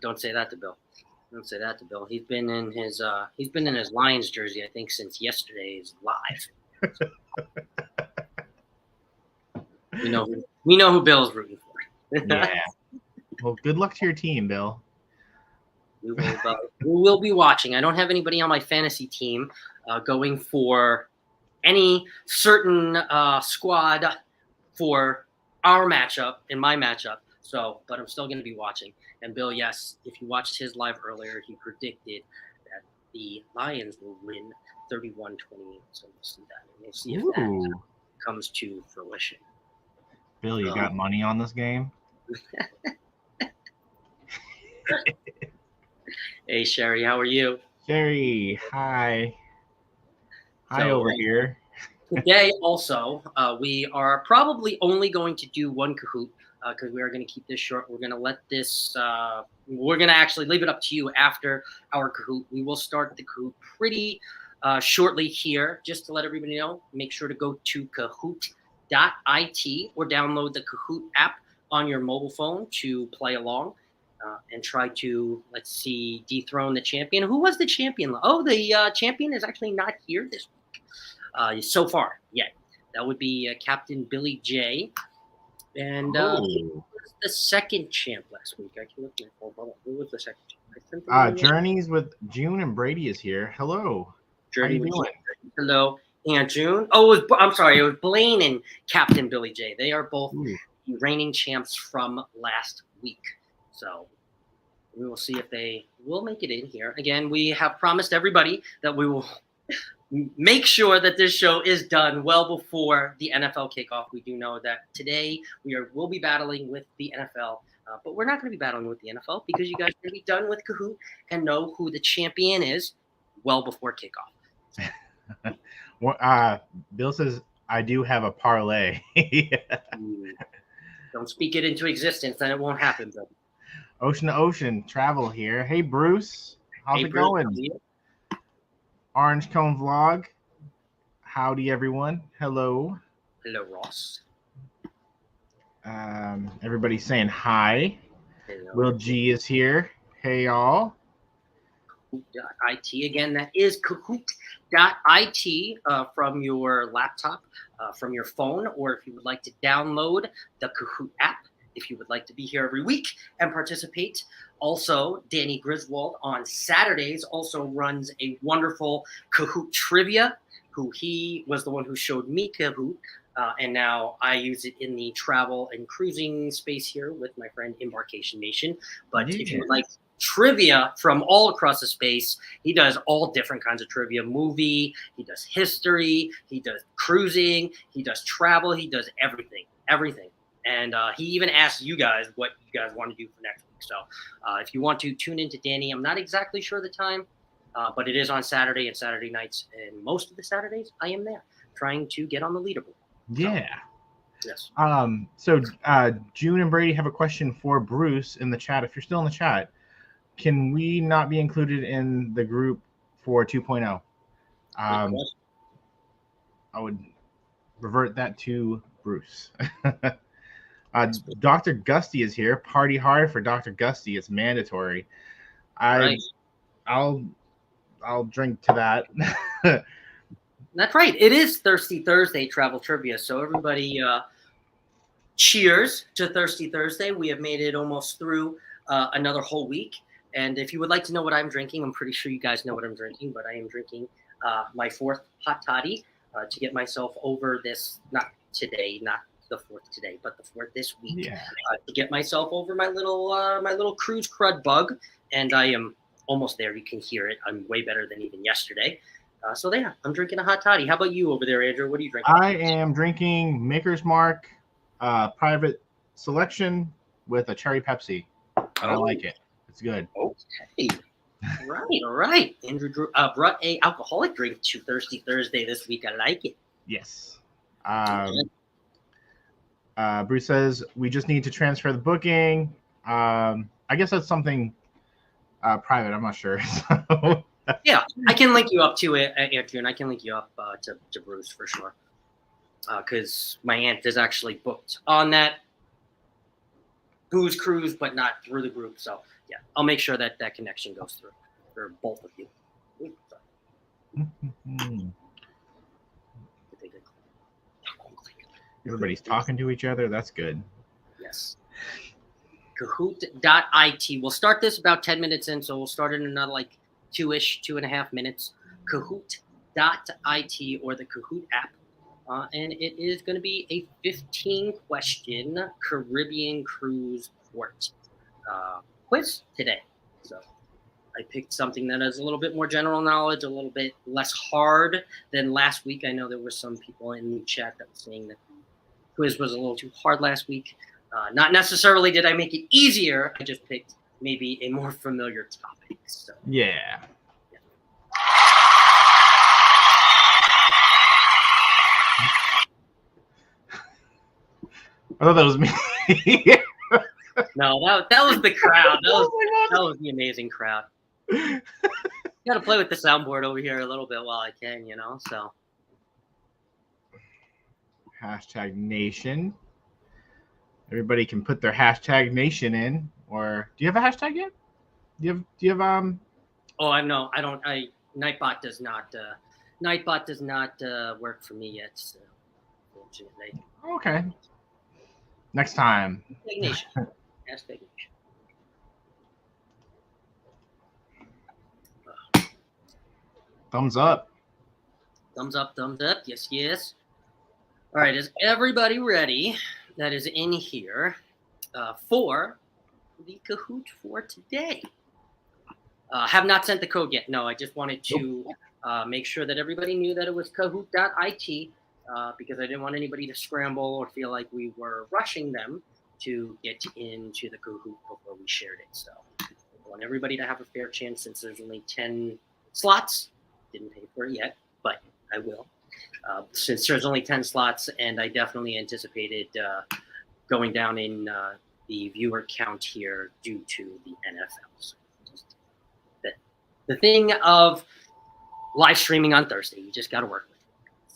Don't say that to Bill. Don't say that to Bill. He's been in his Lions jersey, I think, since yesterday's live. We know who Bill's rooting for. Yeah. Well, good luck to your team, Bill. We will be watching. I don't have anybody on my fantasy team going for any certain squad for our matchup and my matchup. So, but I'm still going to be watching. And Bill, yes, if you watched his live earlier, he predicted that the Lions will win 31-28. So we'll see that. And we'll see if that comes to fruition. Bill, you got money on this game? Hey, Sherry, how are you? Sherry, hi. Hi over here. Today, also, we are probably only going to do one Kahoot because we are going to keep this short. We're going to let this, we're going to actually leave it up to you after our Kahoot. We will start the Kahoot pretty shortly here. Just to let everybody know, make sure to go to kahoot.it or download the Kahoot app on your mobile phone to play along. And try to, let's see, dethrone the champion. Who was the champion? Oh, the champion is actually not here this week so far yet. That would be Captain Billy J. And who was the second champ last week? I can look at my phone. Hold on. Who was the second champ? Journeys with June and Brady is here. Hello. Journey How you doing? Hello. And June. Oh, I'm sorry. It was Blaine and Captain Billy J. They are both reigning champs from last week. So we will see if they will make it in here. Again, we have promised everybody that we will make sure that this show is done well before the NFL kickoff. We do know that today we'll be battling with the NFL, but we're not going to be battling with the NFL because you guys are going to be done with Kahoot and know who the champion is well before kickoff. Well, Bill says, I do have a parlay. Don't speak it into existence, then it won't happen, brother. Ocean to Ocean Travel here. Hey, Bruce. How's it going? Orange Cone Vlog. Howdy, everyone. Hello. Hello, Ross. Everybody's saying hi. Hello. Will G is here. Hey, y'all. Kahoot.it. Again, that is Kahoot.it from your laptop, from your phone, or if you would like to download the Kahoot app. If you would like to be here every week and participate. Also, Danny Griswold on Saturdays also runs a wonderful Kahoot trivia, he was the one who showed me Kahoot, and now I use it in the travel and cruising space here with my friend Embarkation Nation. But if you would like trivia from all across the space, he does all different kinds of trivia. Movie, he does history, he does cruising, he does travel, he does everything. And he even asked you guys what you guys want to do for next week. So if you want to tune into Danny, I'm not exactly sure the time, but it is on Saturday and Saturday nights. And most of the Saturdays, I am there trying to get on the leaderboard. Yeah. So, yes. So June and Brady have a question for Bruce in the chat. If you're still in the chat, can we not be included in the group for 2.0? I would revert that to Bruce. Dr. Gusty is here. Party hard for Dr. Gusty. It's mandatory. I'll drink to that. That's right. It is Thirsty Thursday Travel Trivia. So everybody, cheers to Thirsty Thursday. We have made it almost through another whole week. And if you would like to know what I'm drinking, I'm pretty sure you guys know what I'm drinking, but I am drinking my fourth hot toddy to get myself over this, not today, not the fourth today, but the fourth this week, to get myself over my little cruise crud bug. And I am almost there. You can hear it. I'm way better than even yesterday. So yeah, I'm drinking a hot toddy. How about you over there, Andrew? What are you drinking? I am drinking Maker's Mark private selection with a cherry Pepsi. I like it. It's good. Okay. All right. Andrew brought a alcoholic drink to Thirsty Thursday this week. I like it. Yes. Bruce says we just need to transfer the booking. I guess that's something private. I'm not sure. So. Yeah, I can link you up to it, Andrew, and I can link you up to Bruce for sure. Because my aunt is actually booked on that Booze Cruise, but not through the group. So yeah, I'll make sure that that connection goes through for both of you. Everybody's talking to each other. That's good. Yes. Kahoot.it. We'll start this about 10 minutes in, so we'll start in another like 2.5 minutes. Kahoot.it or the Kahoot app. And it is going to be a 15-question Caribbean cruise port quiz today. So I picked something that has a little bit more general knowledge, a little bit less hard than last week. I know there were some people in the chat that were saying that the quiz was a little too hard last week. Not necessarily did I make it easier. I just picked maybe a more familiar topic. So. Yeah. I thought that was me. No, that was the crowd. That was the amazing crowd. Got to play with the soundboard over here a little bit while I can, you know. So. Hashtag nation. Everybody can put their hashtag nation in. Or do you have a hashtag yet? Do you have Oh, I know. I don't. Nightbot does not work for me yet. So, unfortunately. Okay. Next time. Hashtag nation. Hashtag nation. Thumbs up. Thumbs up. Thumbs up. Yes, yes. All right. Is everybody ready? That is in here for the Kahoot for today. Have not sent the code yet. No, I just wanted to make sure that everybody knew that it was Kahoot.it because I didn't want anybody to scramble or feel like we were rushing them to get into the Kahoot before we shared it. So I want everybody to have a fair chance since there's only 10 slots. Didn't pay for it yet, but I will. Since there's only 10 slots, and I definitely anticipated going down in the viewer count here due to the NFL. So the thing of live streaming on Thursday, you just got to work with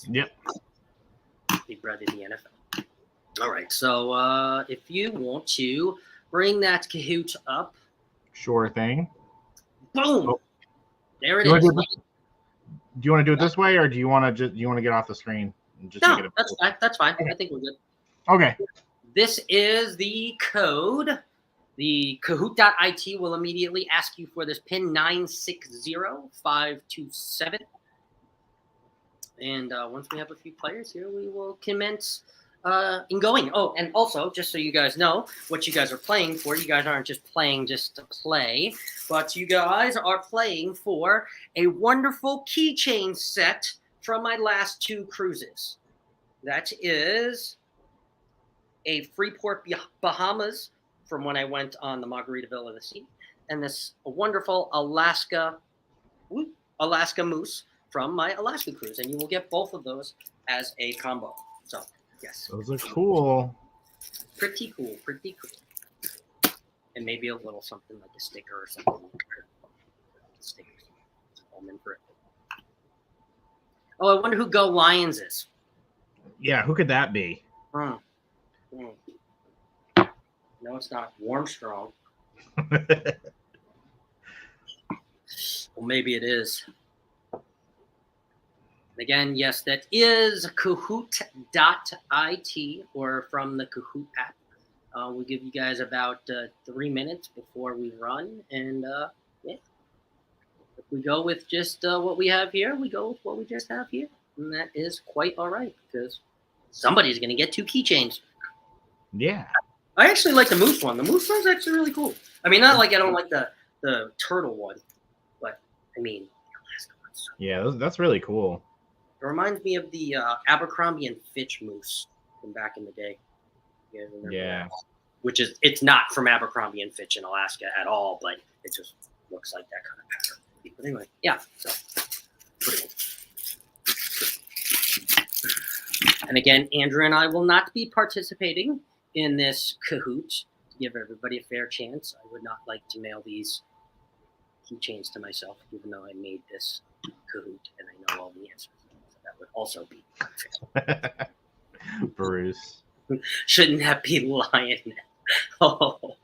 it. Yep. Big brother in the NFL. All right, so if you want to bring that Kahoot up. Sure thing. Boom! Oh. There it is. Do you want to do it this way, or do you want to get off the screen? And just no, that's fine. That's fine. Okay. I think we're good. Okay. This is the code. The Kahoot.it will immediately ask you for this PIN 960527. And once we have a few players here, we will commence in going. Oh, and also, just so you guys know what you guys are playing for, you guys aren't just playing just to play, but you guys are playing for a wonderful keychain set from my last 2 cruises. That is a Freeport, Bahamas, from when I went on the Margaritaville of the Sea, and this wonderful Alaska moose from my Alaska cruise, and you will get both of those as a combo. So, yes. Those are cool. Pretty cool. And maybe a little something like a sticker or something. Stickers. I'm in for it. Oh, I wonder who Go Lions is. Yeah, who could that be? No, it's not. Warmstrong. Well, maybe it is. Again, yes, that is Kahoot.it or from the Kahoot app. We'll give you guys about 3 minutes before we run. And yeah, if we go with just what we have here, we go with what we just have here. And that is quite all right because somebody's going to get 2 keychains. Yeah. I actually like the moose one. The moose one's actually really cool. I mean, not like I don't like the turtle one, but I mean, the Alaska one's yeah, that's really cool. It reminds me of the Abercrombie and Fitch moose from back in the day. You guys remember that? Which is, it's not from Abercrombie and Fitch in Alaska at all, but it just looks like that kind of pattern. But anyway, yeah. So, pretty cool. And again, Andrew and I will not be participating in this Kahoot to give everybody a fair chance. I would not like to mail these keychains to myself, even though I made this Kahoot and I know all the answers. So that would also be Bruce. Shouldn't that be lying? Oh,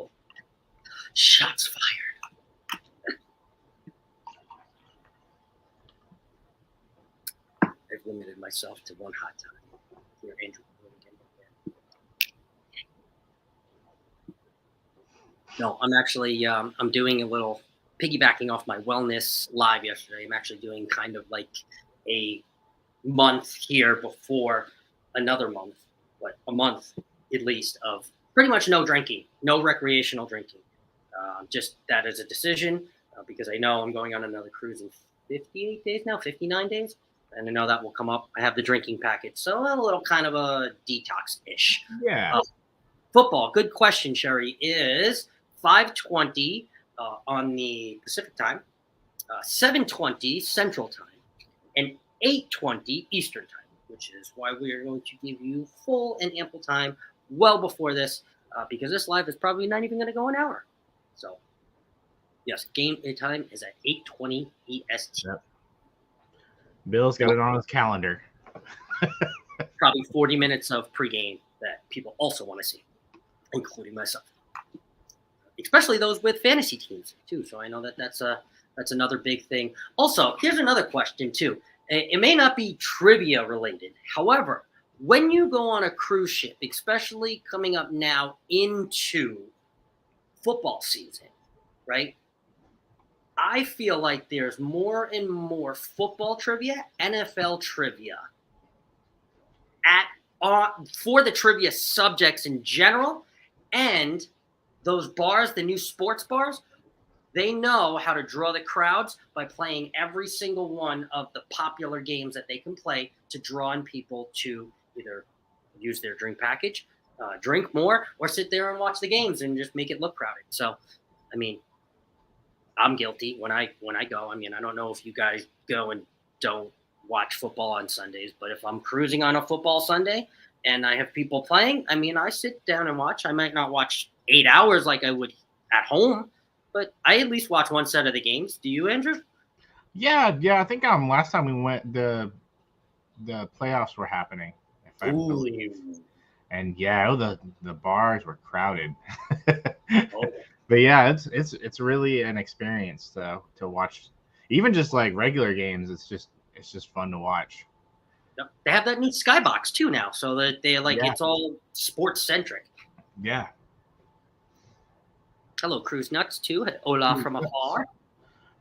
myself to one hot time. Here, Andrew. No, I'm actually I'm doing a little piggybacking off my wellness live yesterday. I'm actually doing kind of like a month here before another month, but a month at least of pretty much no drinking, no recreational drinking. Just that is a decision because I know I'm going on another cruise in 58 days now, 59 days. And I know that will come up. I have the drinking packet. So a little kind of a detox-ish. Yeah. Football, good question, Sherry, is 5:20 on the Pacific time, 7:20 Central time, and 8:20 Eastern time, which is why we are going to give you full and ample time well before this because this live is probably not even going to go an hour. So, yes, game time is at 8:20 EST. Yep. Bill's got it on his calendar. Probably 40 minutes of pregame that people also want to see, including myself. Especially those with fantasy teams too. So I know that that's another big thing. Also, here's another question too. It may not be trivia related. However, when you go on a cruise ship, especially coming up now into football season, right? I feel like there's more and more football trivia, NFL trivia for the trivia subjects in general, and those bars, the new sports bars, they know how to draw the crowds by playing every single one of the popular games that they can play to draw in people to either use their drink package, drink more, or sit there and watch the games and just make it look crowded. So, I mean, I'm guilty when I go. I mean, I don't know if you guys go and don't watch football on Sundays, but if I'm cruising on a football Sunday and I have people playing, I mean, I sit down and watch. I might not watch 8 hours like I would at home, but I at least watch one set of the games. Do you, Andrew? Yeah. I think last time we went, the playoffs were happening, if I believe. And yeah, the bars were crowded. But yeah, it's really an experience to watch. Even just like regular games, it's just fun to watch. Yep. They have that new skybox too now, so that it's all sports centric. Yeah. Hello, Cruise Nuts too. Hola from afar.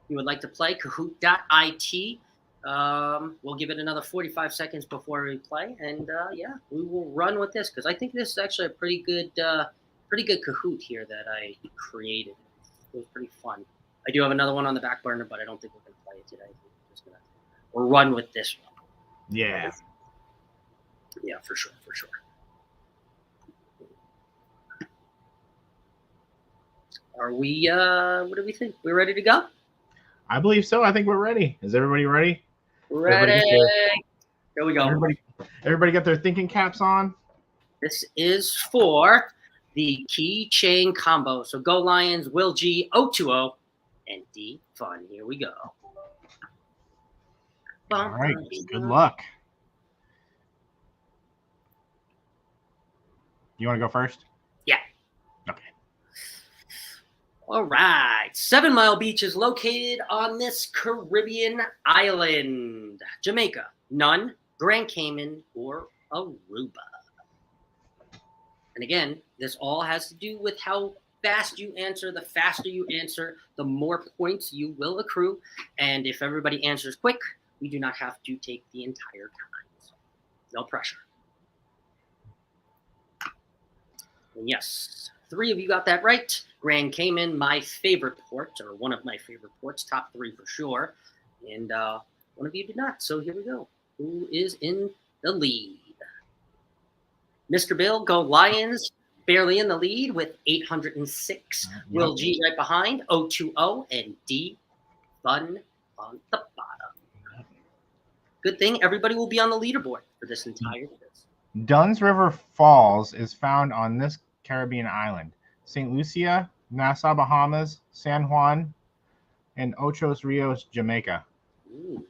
You would like to play Kahoot.it. We'll give it another 45 seconds before we play, and we will run with this because I think this is actually a pretty good Kahoot here that I created. It was pretty fun. I do have another one on the back burner, but I don't think we're gonna play it today. We'll run with this one. Yeah. Yeah, for sure. Are we? What do we think? We're ready to go? I believe so. I think we're ready. Is everybody ready? Ready. Here we go. Everybody got their thinking caps on? This is for the keychain combo. So go Lions, Will G, O2O, and D Fun. Here we go. All right. Good luck. You want to go first? Yeah. Okay. All right. 7 Mile Beach is located on this Caribbean island. Jamaica, none. Grand Cayman, or Aruba. And again, this all has to do with how fast you answer. The faster you answer, the more points you will accrue. And if everybody answers quick, we do not have to take the entire time. So no pressure. And yes, 3 of you got that right. Grand Cayman, my favorite port, or one of my favorite ports, top 3 for sure. And one of you did not. So here we go. Who is in the lead? Mr. Bill, go Lions, barely in the lead with 806. Yep. Will G right behind, 020, and D Fun on the bottom. Good thing everybody will be on the leaderboard for this entire quiz. Dunn's River Falls is found on this Caribbean island. St. Lucia, Nassau, Bahamas, San Juan, and Ocho Rios, Jamaica. Ooh.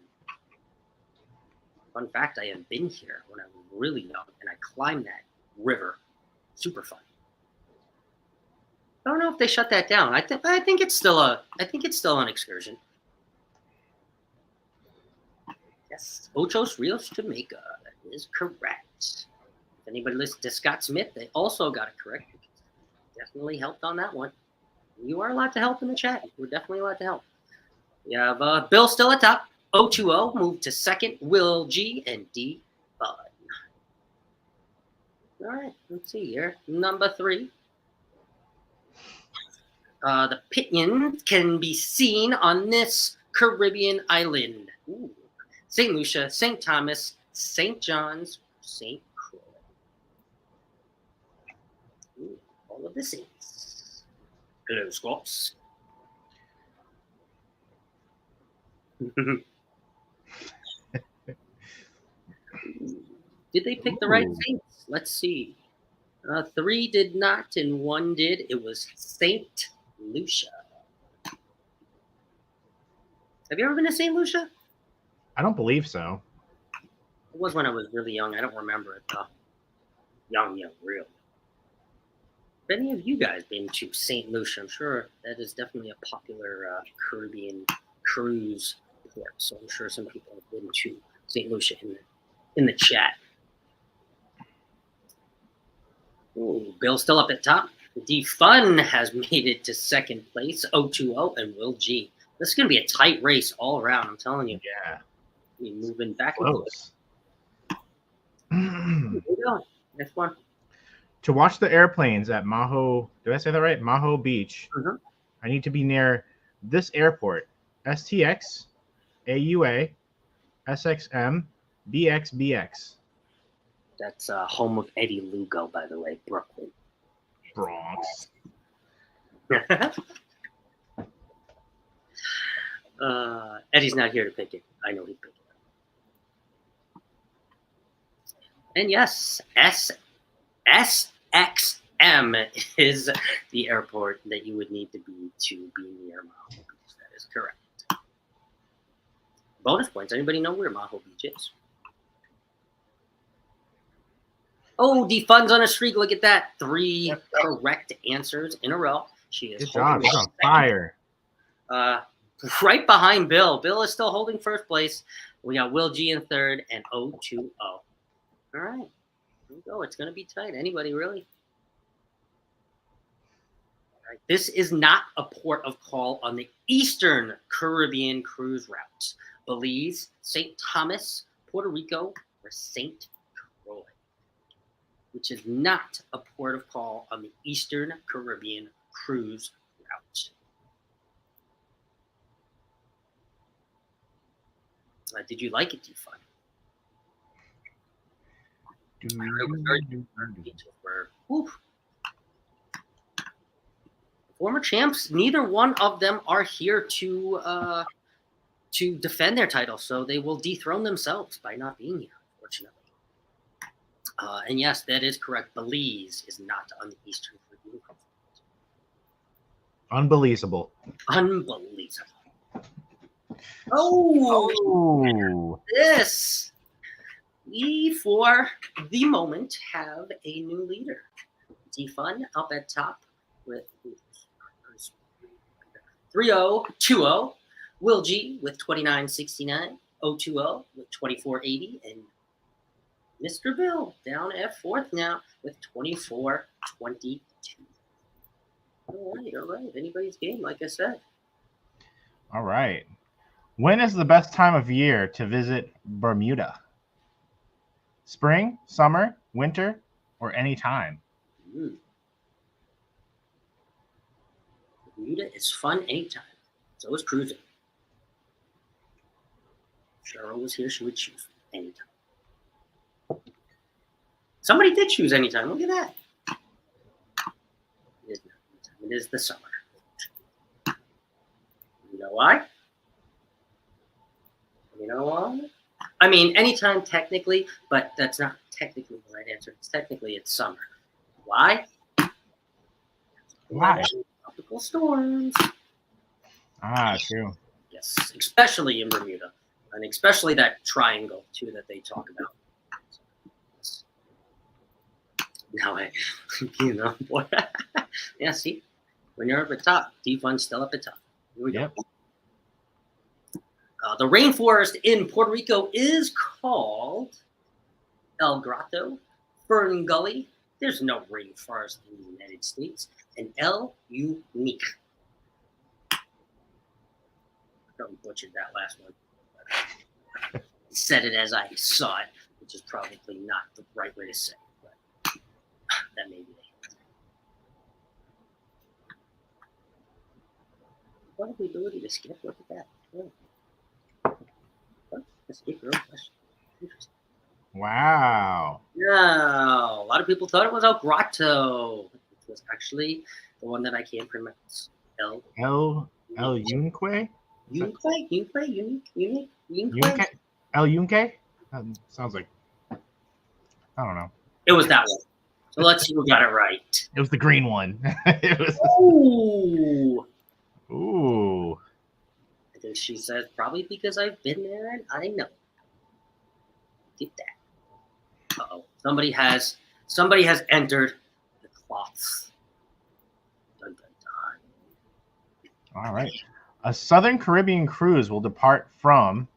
Fun fact, I have been here when I was really young, and I climbed that river. Super fun. I don't know if they shut that down. I think it's still an excursion. Yes, Yes. Ochos Rios, Jamaica. That is correct. If anybody listens to Scott Smith, they also got it correct. Definitely helped on that one. You are allowed to help in the chat. We're definitely allowed to help. We have Bill still at top. 020 moved to second. Will G and D Bud. All right, let's see here. Number 3. The Pinion can be seen on this Caribbean island. Ooh. St. Lucia, St. Thomas, St. John's, St. Croix. Ooh, all of the saints. Hello, Scots. Did they pick the right saints? Let's see. 3 did not, and 1 did. It was St. Lucia. Have you ever been to St. Lucia? I don't believe so. It was when I was really young. I don't remember it though. Young, real. Have any of you guys been to St. Lucia? I'm sure that is definitely a popular Caribbean cruise port. So I'm sure some people have been to St. Lucia in the chat. Ooh, Bill's still up at top. D Fun has made it to second place. 020 and Will G. This is going to be a tight race all around. I'm telling you. Yeah. You're moving back and Close. forth. Here we go. Next one. To watch the airplanes at Maho, did I say that right? Maho Beach. Mm-hmm. I need to be near this airport: STX, AUA, SXM, BXBX. That's home of Eddie Lugo, by the way, Brooklyn. Bronx. Eddie's not here to pick it. I know he'd pick it. And yes, SXM is the airport that you would need to be near Maho Beach. That is correct. Bonus points. Anybody know where Maho Beach is? Oh, D-Fun's on a streak. Look at that. 3 correct answers in a row. She is Good job. She's on fire. Right behind Bill. Bill is still holding first place. We got Will G in third and 020. All right. Here we go. It's going to be tight. Anybody, really? All right. This is not a port of call on the Eastern Caribbean cruise routes. Belize, St. Thomas, Puerto Rico, or St. Croix, which is not a port of call on the Eastern Caribbean cruise route. Did you like it, D-Fun? I heard it was very beaches were, former champs. Neither one of them are here to defend their title, so they will dethrone themselves by not being here, unfortunately. And yes, that is correct. Belize is not on the Eastern Caribbean. Unbelievable. Unbelievable. Oh, this. We, for the moment, have a new leader. D-Fun up at top with 3020. Will G with 2969. 020 with 2480. And Mr. Bill down at fourth now with 2422. All right. Anybody's game, like I said. All right. When is the best time of year to visit Bermuda? Spring, summer, winter, or any time? Bermuda is fun anytime. So is cruising. If Cheryl was here, she would choose anytime. Somebody did choose anytime. Look at that. It is not anytime. It is the summer. You know why? I mean, anytime technically, but that's not technically the right answer. It's summer. Why? Why? Tropical storms. True. Yes, especially in Bermuda, and especially that triangle too that they talk about. Now boy. Yeah, see, when you're up at top, D-Fun's still up at top. Here we go. The rainforest in Puerto Rico is called El Grotto, Fern Gully. There's no rainforest in the United States. And El Unique. I probably butchered that last one. I said it as I saw it, which is probably not the right way to say it, but that may be it. What have the ability to skip? Look at that. Oh. What? Skip your own question. Interesting. Wow. No, a lot of people thought it was El Grotto. It was actually the one that I can't pronounce. El Yunque? Unique. El Yunque? Sounds like, I don't know. It was that one. So let's see who got it right. It was the green one. It was. Ooh. I think she says probably because I've been there and I know. Get that. Uh-oh. Somebody has entered the cloths. Dun, dun, dun. All right. A Southern Caribbean cruise will depart from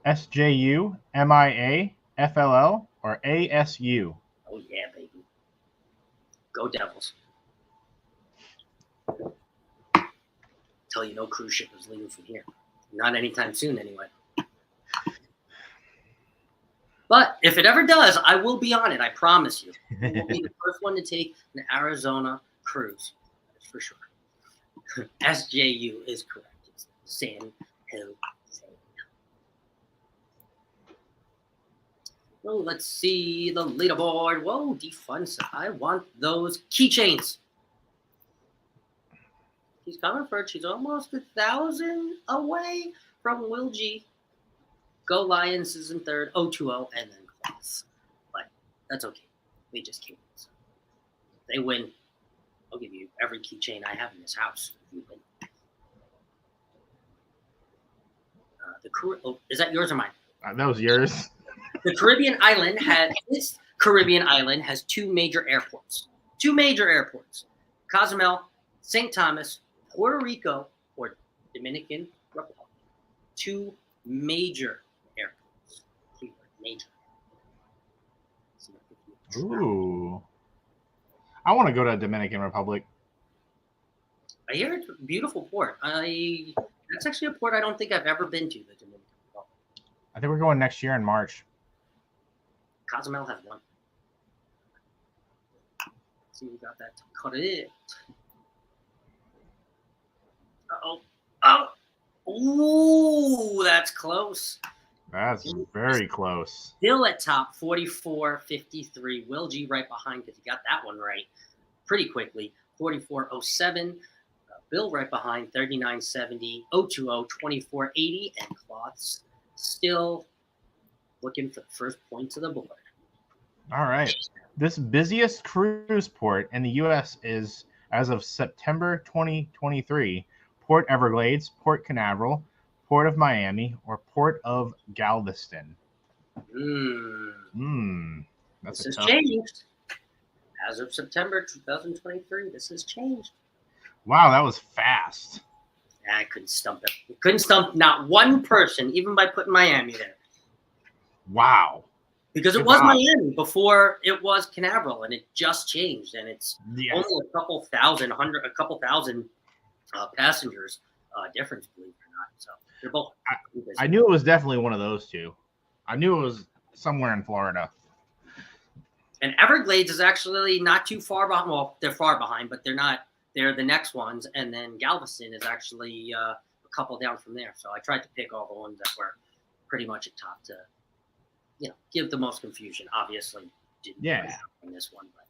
SJU, MIA, FLL, or ASU. Oh yeah, baby. Go Devils. Tell you no cruise ship is leaving from here. Not anytime soon, anyway. But if it ever does, I will be on it. I promise you. I will be the first one to take an Arizona cruise. That's for sure. SJU is correct. It's San Jose. Well, let's see the leaderboard. Whoa, defense. I want those keychains. She's coming for it. She's almost 1,000 away from Will G. Go Lions is in third, 0-2-0, and then Class. But that's okay. We just can't. They win. I'll give you every keychain I have in this house. You win. Is that yours or mine? That was yours. The Caribbean island has two major airports. Cozumel, St. Thomas, Puerto Rico, or Dominican Republic. Two major airports. Major. Ooh. I want to go to Dominican Republic. I hear it's a beautiful port. That's actually a port I don't think I've ever been to, the Dominican Republic. I think we're going next year in March. Cozumel has one. Let's see, we got that to cut it. Uh-oh. Oh. Ooh, that's close. That's very close. Still at top, 44.53. Will G right behind because he got that one right pretty quickly. 44.07. Bill right behind, 39.70. 020, 24.80. And Cloths still looking for the first points of the board. All right. This busiest cruise port in the U.S. is, as of September 2023, Port Everglades, Port Canaveral, Port of Miami, or Port of Galveston. That's this has changed. As of September 2023, this has changed. Wow, that was fast. I couldn't stump it. We couldn't stump not one person, even by putting Miami there. Wow. Because it was Miami before it was Canaveral, and it just changed, and it's only a couple thousand passengers difference, believe it or not. So they're both. I knew it was definitely one of those two. I knew it was somewhere in Florida. And Everglades is actually not too far behind. Well, they're far behind, but they're not. They're the next ones, and then Galveston is actually a couple down from there. So I tried to pick all the ones that were pretty much at top to, give the most confusion. Obviously, didn't in this one, but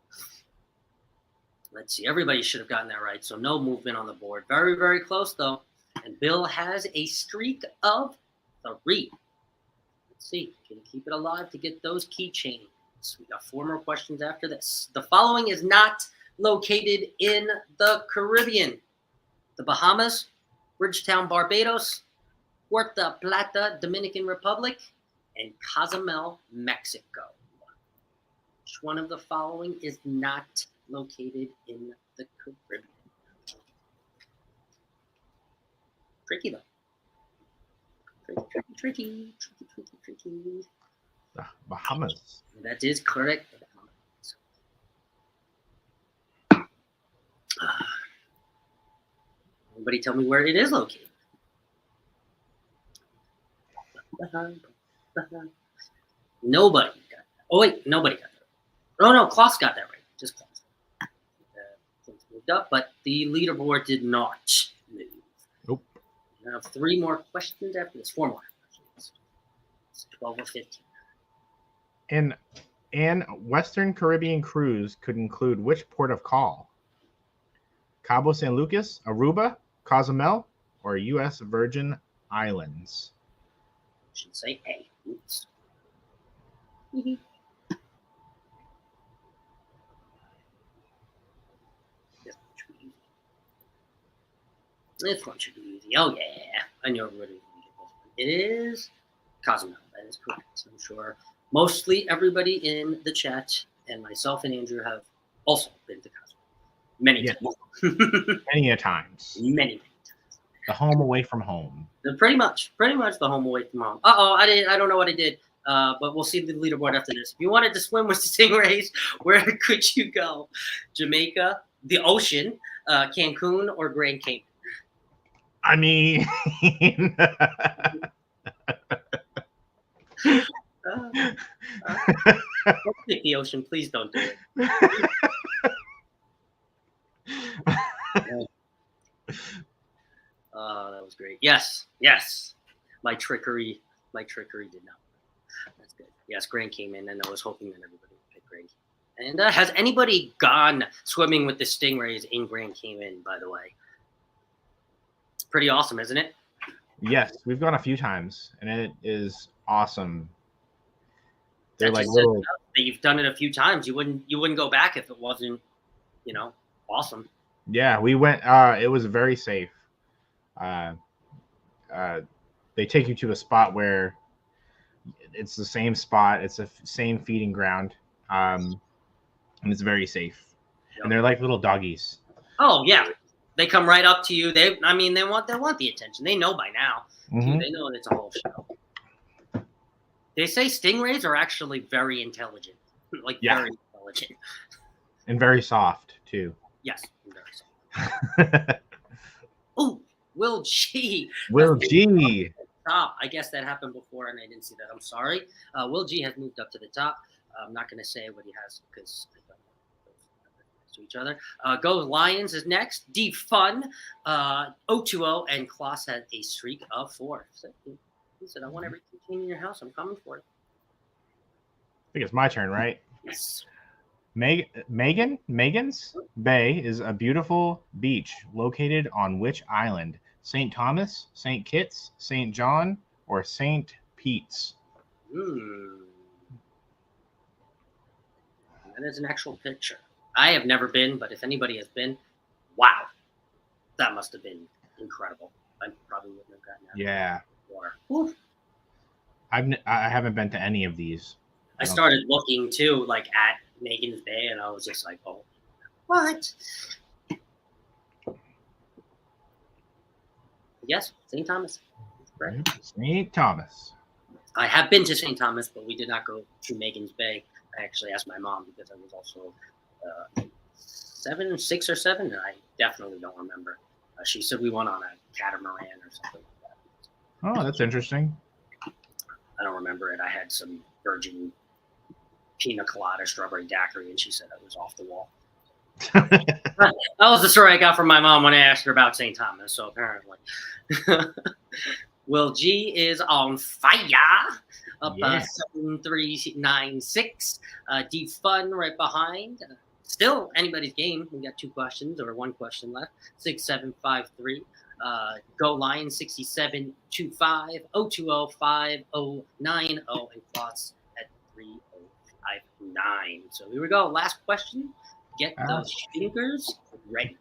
let's see. Everybody should have gotten that right. So no movement on the board. Very, very close though. And Bill has a streak of 3. Let's see. Can he keep it alive to get those keychains? We got 4 more questions after this. The following is not located in the Caribbean: the Bahamas, Bridgetown, Barbados, Puerto Plata, Dominican Republic, and Cozumel, Mexico. Which one of the following is not located in the Caribbean? Tricky though. Tricky. The Bahamas. That is correct. Anybody tell me where it is located? Nobody got that. Oh wait, nobody got that. Oh no, Klaus got that right. Just Klaus. Things moved up, but the leaderboard did not move. Nope. I have 3 more questions after this. 4 more questions. It's 12 or 15. An Western Caribbean cruise could include which port of call? Cabo San Lucas, Aruba, Cozumel, or U.S. Virgin Islands? I should say A. Oops. This one should be easy. Oh yeah, I know everybody will get this one. It is Cozumel. That is correct. I'm sure mostly everybody in the chat and myself and Andrew have also been to Cozumel many times. Many times. Many times. The home away from home. Pretty much the home away from home. I don't know what I did, but we'll see the leaderboard after this. If you wanted to swim with the stingrays, where could you go? Jamaica, the ocean, Cancun, or Grand Cayman? I mean, don't pick the ocean. Please don't do it. That was great. Yes. My trickery did not. That's good. Yes, Grand Cayman, and I was hoping that everybody would pick Grand Cayman. And has anybody gone swimming with the stingrays in Grand Cayman, by the way? It's pretty awesome, isn't it? Yes, we've gone a few times, and it is awesome. They're like little. You've done it a few times. You wouldn't go back if it wasn't, awesome. Yeah, we went. It was very safe. They take you to a spot where it's the same spot. It's the same feeding ground, and it's very safe. Yep. And they're like little doggies. Oh yeah, they come right up to you. They want the attention. They know by now. Mm-hmm. They know it's a whole show. They say stingrays are actually very intelligent, very intelligent, and very soft too. Yes, very soft. Oh, Will G. Will G. Top. I guess that happened before, and I didn't see that. I'm sorry. Will G has moved up to the top. I'm not going to say what he has because I don't know to each other. Go Lions is next. D Fun, 020, and Klaus had a streak of 4. So he said, "I want every team in your house. I'm coming for it." I think it's my turn, right? Yes. Megan's Bay is a beautiful beach located on which island? St. Thomas, St. Kitts, St. John, or St. Pete's? That is an actual picture. I have never been, but if anybody has been, wow, that must have been incredible. I probably wouldn't have gotten that. Yeah. Before. I haven't been to any of these. I started looking too, at Megan's Bay, and I was just like, "Oh, what?" Yes, St. Thomas. Right. St. Thomas. I have been to St. Thomas, but we did not go to Megan's Bay. I actually asked my mom because I was also 6 or 7, and I definitely don't remember. She said we went on a catamaran or something like that. Oh, that's interesting. I don't remember it. I had some virgin pina colada strawberry daiquiri, and she said it was off the wall. That was the story I got from my mom when I asked her about St. Thomas, so apparently. Will G is on fire, up 7396. D Fun right behind. Still anybody's game. We got 2 questions or 1 question left. 6753. Go Lions 6725. 0205090 and Klaus at 3059. So here we go. Last question. Get those fingers ready.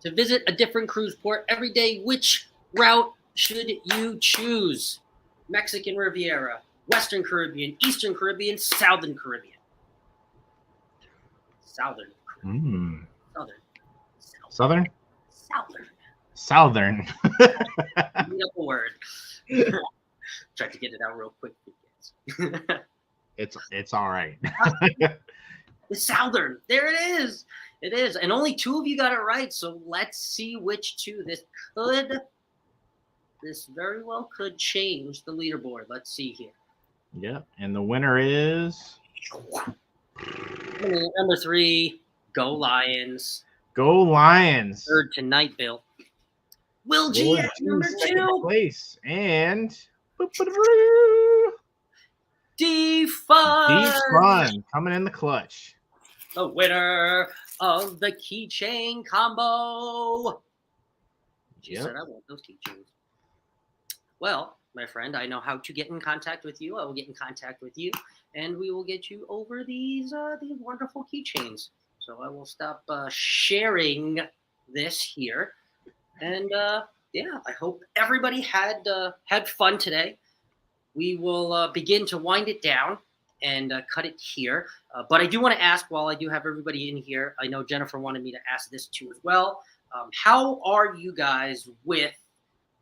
To visit a different cruise port every day, which route should you choose? Mexican Riviera, Western Caribbean, Eastern Caribbean, Southern Caribbean. Southern Caribbean. Southern. Southern. Southern. Made up a word. Tried to get it out real quick. It's all right. The Southern. There it is. It is. And only 2 of you got it right. So let's see which 2. This very well could change the leaderboard. Let's see here. Yep. And the winner is number 3. Go Lions. Go Lions. Third tonight, Bill. Will G at number 2. Place. And D-Fun coming in the clutch. The winner of the keychain combo. She said, I want those keychains. Well, my friend, I know how to get in contact with you. I will get in contact with you, and we will get you over these wonderful keychains. So I will stop sharing this here. And yeah, I hope everybody had fun today. We will begin to wind it down and cut it here. But I do want to ask, while I do have everybody in here, I know Jennifer wanted me to ask this too as well. How are you guys with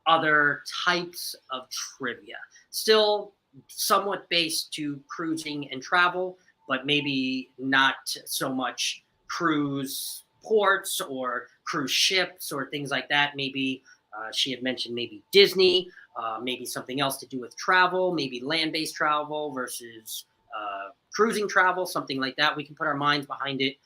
other types of trivia? Still somewhat based to cruising and travel, but maybe not so much cruise ports or cruise ships or things like that. Maybe she had mentioned maybe Disney, maybe something else to do with travel, maybe land-based travel versus cruising travel, something like that. We can put our minds behind it,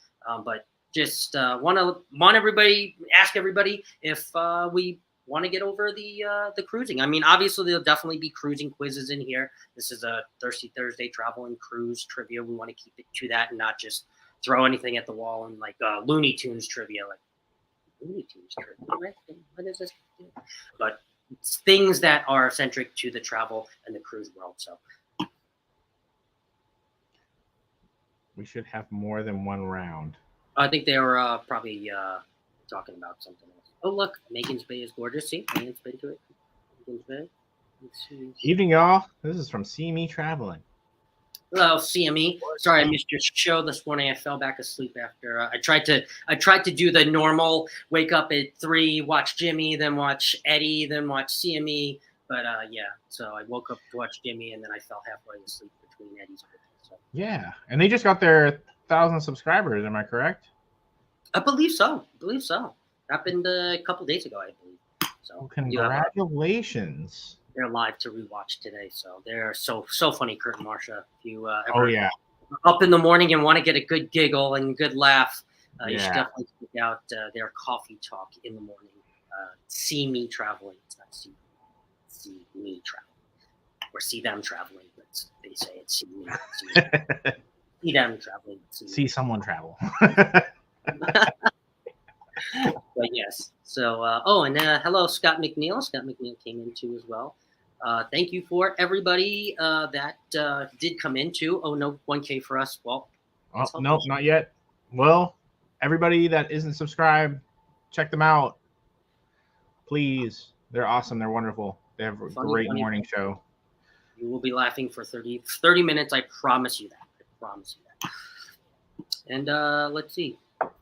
but just want everybody, ask everybody if we want to get over the cruising. I mean, obviously there'll definitely be cruising quizzes in here. This is a Thirsty Thursday travel and cruise trivia. We want to keep it to that and not just throw anything at the wall and like Looney Tunes trivia, like Looney Tunes trivia. What is this? But it's things that are centric to the travel and the cruise world. So we should have more than one round. I think they were probably talking about something else. Oh, look, Megan's Bay is gorgeous. See, Megan's Bay to it. Megan's Bay. Let's see. Evening, y'all. This is from See Me Traveling. Hello, CME. Sorry, I missed your show this morning. I fell back asleep after I tried to do the normal wake up at 3, watch Jimmy, then watch Eddie, then watch CME. But yeah, so I woke up to watch Jimmy, and then I fell halfway asleep between Eddie's. So. Yeah, and they just got their 1,000 subscribers. Am I correct? I believe so. Happened a couple days ago, I believe. So well, congratulations. They're live to rewatch today, so they're so funny, Kurt and Marsha. If you ever up in the morning and want to get a good giggle and good laugh, you should definitely check out their coffee talk in the morning. See Me Traveling. It's not see me traveling or see them traveling, but they say it's see me. See them traveling. See someone travel. But yes. So, and hello, Scott McNeil. Scott McNeil came in too as well. Thank you for everybody that did come in too. Oh, no, 1K for us. Well, nope, not yet. Well, everybody that isn't subscribed, check them out. Please. They're awesome. They're wonderful. They have a great morning show. You will be laughing for 30 minutes. I promise you that. And let's see.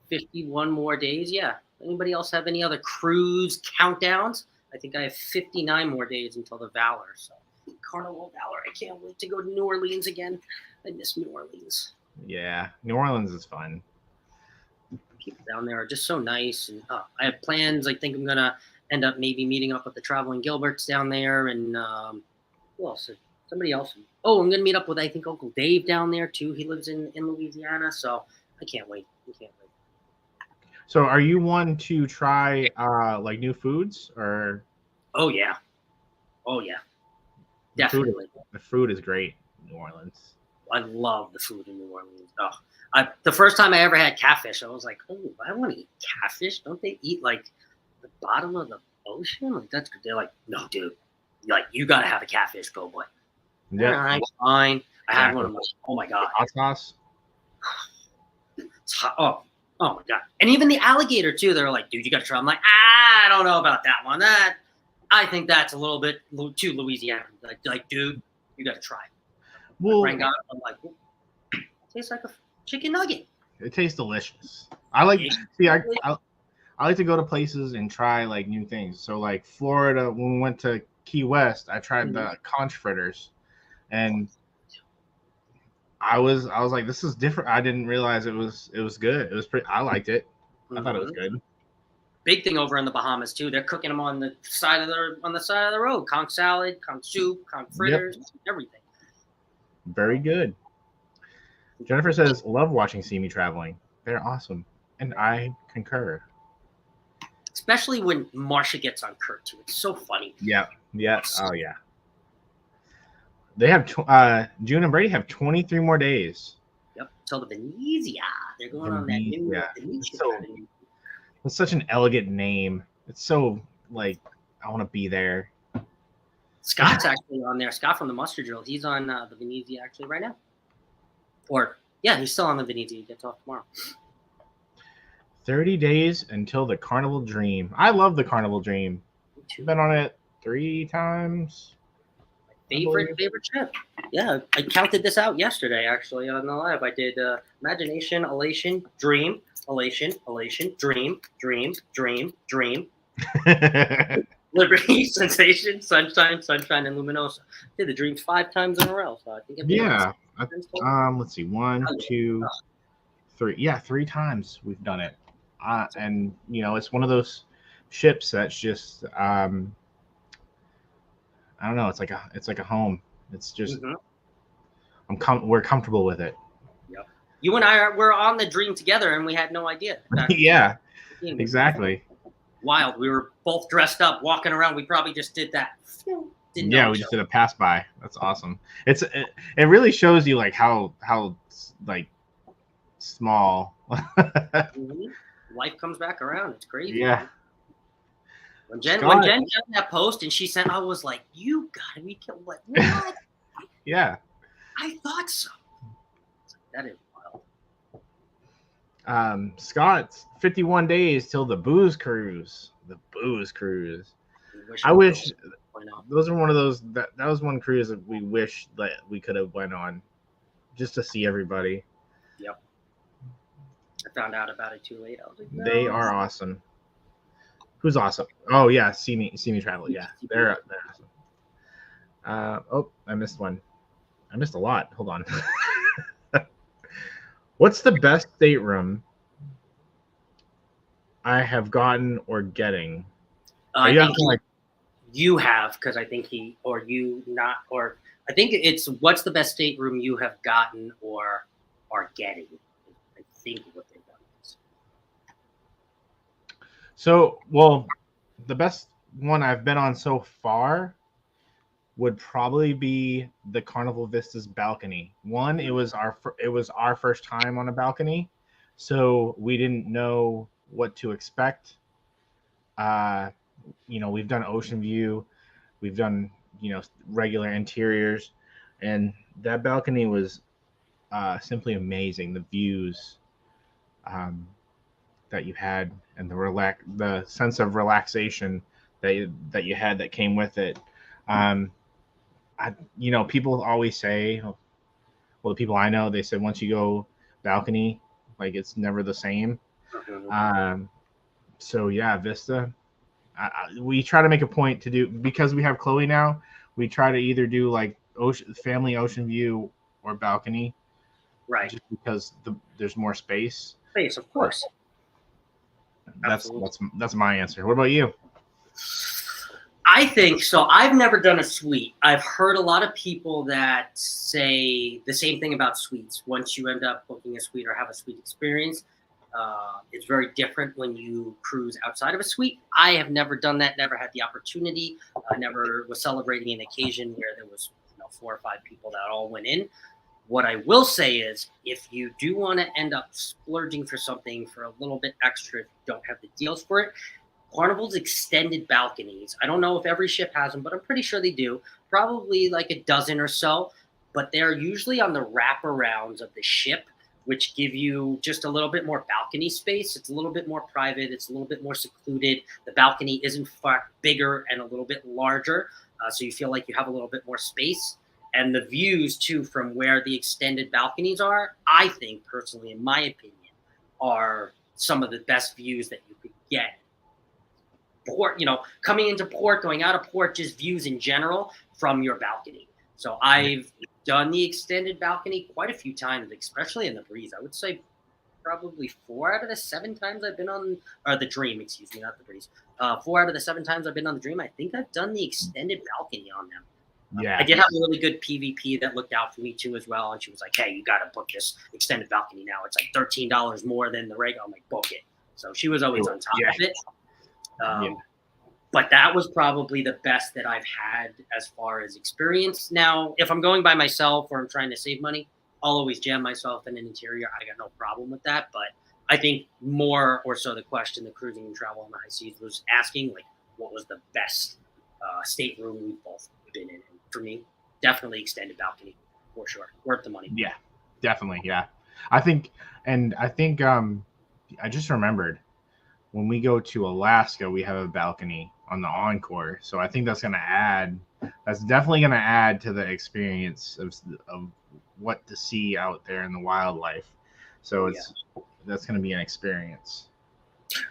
51 more days. Yeah. Anybody else have any other cruise countdowns? I think I have 59 more days until the Valor. So Carnival Valor. I can't wait to go to New Orleans again. I miss New Orleans. Yeah, New Orleans is fun. People down there are just so nice. And I have plans. I think I'm going to end up maybe meeting up with the Traveling Gilberts down there. And who else? Somebody else. Oh, I'm going to meet up with, I think, Uncle Dave down there too. He lives in Louisiana. So I can't wait. So are you one to try like new foods or? Oh yeah. Definitely. The food is great in New Orleans. I love the food in New Orleans. Oh, the first time I ever had catfish, I was like, oh, I want to eat catfish. Don't they eat like the bottom of the ocean? Like that's good. They're like, no, dude. Like you got to have a catfish, go boy. Yeah. All right, fine. I had one of those. Oh my god. Hot sauce. It's hot. Oh my god! And even the alligator too. They're like, dude, you got to try. I'm like, I don't know about that one. I think that's a little bit too Louisiana. Like, dude, you got to try. Well, I'm like, it tastes like a chicken nugget. It tastes delicious. I like. See, I I like to go to places and try like new things. So like Florida, when we went to Key West, I tried the conch fritters, and I was like, this is different. I didn't realize it was good. It was pretty. I liked it. I thought it was good. Big thing over in the Bahamas too. They're cooking them on the side of the road. Conch salad, conch soup, conch fritters, everything. Very good. Jennifer says, love watching See Me traveling. They're awesome, and I concur. Especially when Marsha gets on Kurt too. It's so funny. Yeah. Oh yeah. They have June and Brady have 23 more days. Yep. Till the Venezia. They're going on that new Venezia. It's such an elegant name. It's so like I want to be there. Scott's actually on there. Scott from the Mustard Drill. He's on the Venezia actually right now. Or yeah, he's still on the Venezia. He gets off tomorrow. 30 days until the Carnival Dream. I love the Carnival Dream. I've been on it 3 times. Favorite trip. Yeah, I counted this out yesterday actually on the live. I did imagination, elation, dream, elation, dream, liberty, sensation, sunshine, and luminosa. I did the dreams 5 times in a row. So I think let's see, 1, 2, 3. Yeah, 3 times we've done it. And you know, it's one of those ships that's just I don't know. It's like a home. It's just we're comfortable with it. Yep. You and I were on the dream together, and we had no idea. Yeah, exactly. Wild. We were both dressed up, walking around. We probably just did that. We just did a pass by. That's awesome. It really shows you like how like small. Life comes back around. It's crazy. Yeah. When Jen sent that post and she sent, I was like, "You gotta be killed!" Like, what? Yeah. I thought so. That is wild. Scott's 51 days till the booze cruise. The booze cruise. I wish those are one of those that was one cruise that we wish that we could have went on, just to see everybody. Yep. I found out about it too late. I was like, no. They are awesome. Who's awesome? Oh yeah, see me travel. Yeah, they're awesome. I missed one. I missed a lot. Hold on. What's the best stateroom I have gotten or getting? I think you have, because I think I think it's what's the best stateroom you have gotten or are getting. I think what they've done is. So, well, the best one I've been on so far would probably be the Carnival Vistas balcony. One, it was our first time on a balcony, so we didn't know what to expect. We've done ocean view, we've done regular interiors, and that balcony was simply amazing. The views that you had and the sense of relaxation that you had that came with it. People always say, well, the people I know, they said once you go balcony, like it's never the same. So yeah, Vista. We try to make a point to do, because we have Chloe now. We try to either do like family ocean view or balcony, right? Just because there's more space. Space, of course. That's my answer. What about you? I think so. I've never done a suite. I've heard a lot of people that say the same thing about suites. Once you end up booking a suite or have a suite experience, it's very different when you cruise outside of a suite. I have never done that, never had the opportunity. I never was celebrating an occasion where there was 4 or 5 people that all went in. What I will say is, if you do want to end up splurging for something for a little bit extra, if you don't have the deals for it, Carnival's extended balconies. I don't know if every ship has them, but I'm pretty sure they do. Probably like a dozen or so, but they're usually on the wraparounds of the ship, which give you just a little bit more balcony space. It's a little bit more private. It's a little bit more secluded. The balcony is in fact bigger and a little bit larger, so you feel like you have a little bit more space. And the views, too, from where the extended balconies are, I think, personally, in my opinion, are some of the best views that you could get port, coming into port, going out of port, just views in general from your balcony. So I've done the extended balcony quite a few times, especially in the breeze. I would say probably 4 out of the 7 times I've been on, or the Dream, excuse me, not the breeze. 4 out of the 7 times I've been on the Dream, I think I've done the extended balcony on them. Yeah. I did have a really good PvP that looked out for me too as well, and she was like, "Hey, you got to book this extended balcony now. It's like $13 more than the regular." I'm like, "Book it." So she was always on top of it. But that was probably the best that I've had as far as experience. Now, if I'm going by myself or I'm trying to save money, I'll always jam myself in an interior. I got no problem with that. But I think more or so the question, the cruising and travel on the high seas was asking, like, what was the best stateroom we've both been in? And for me, definitely extended balcony, for sure. Worth the money. Yeah, definitely. Yeah. I think I just remembered when we go to Alaska, we have a balcony on the Encore. So I think that's definitely going to add to the experience of what to see out there in the wildlife. So that's going to be an experience.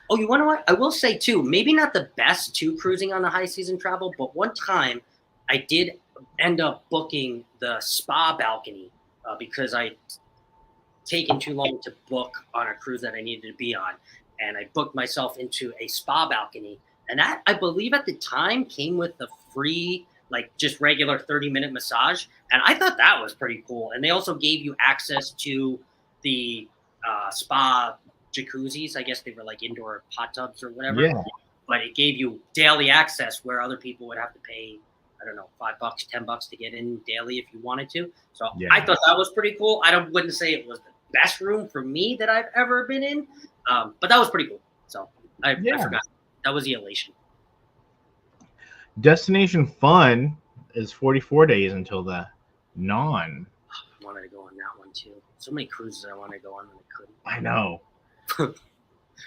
Oh, you want to know what? I will say too, maybe not the best to cruising on the high season travel, but one time I did end up booking the spa balcony because I'd taken too long to book on a cruise that I needed to be on. And I booked myself into a spa balcony. And that, I believe at the time, came with the free, like just regular 30-minute massage. And I thought that was pretty cool. And they also gave you access to the spa jacuzzis. I guess they were like indoor hot tubs or whatever. Yeah. But it gave you daily access where other people would have to pay, I don't know, $5, $10 to get in daily if you wanted to. So I thought that was pretty cool. Wouldn't say it was the best room for me that I've ever been in. But that was pretty cool. So I forgot. That was the elation. Destination Fun is 44 days until the non. I wanted to go on that one too. So many cruises I wanted to go on and I couldn't. I know.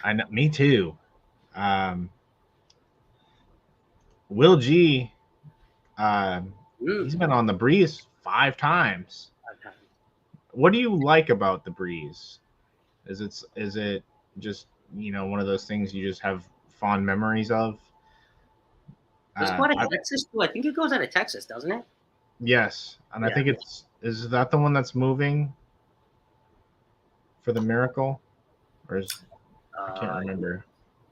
I know. Me too. Will G, he's been on the Breeze 5 times. What do you like about the Breeze? Is it just, one of those things you just have fond memories of? Does it go out of Texas too? I think it goes out of Texas, doesn't it? Yes, and I think is that the one that's moving for the Miracle, or is I can't remember.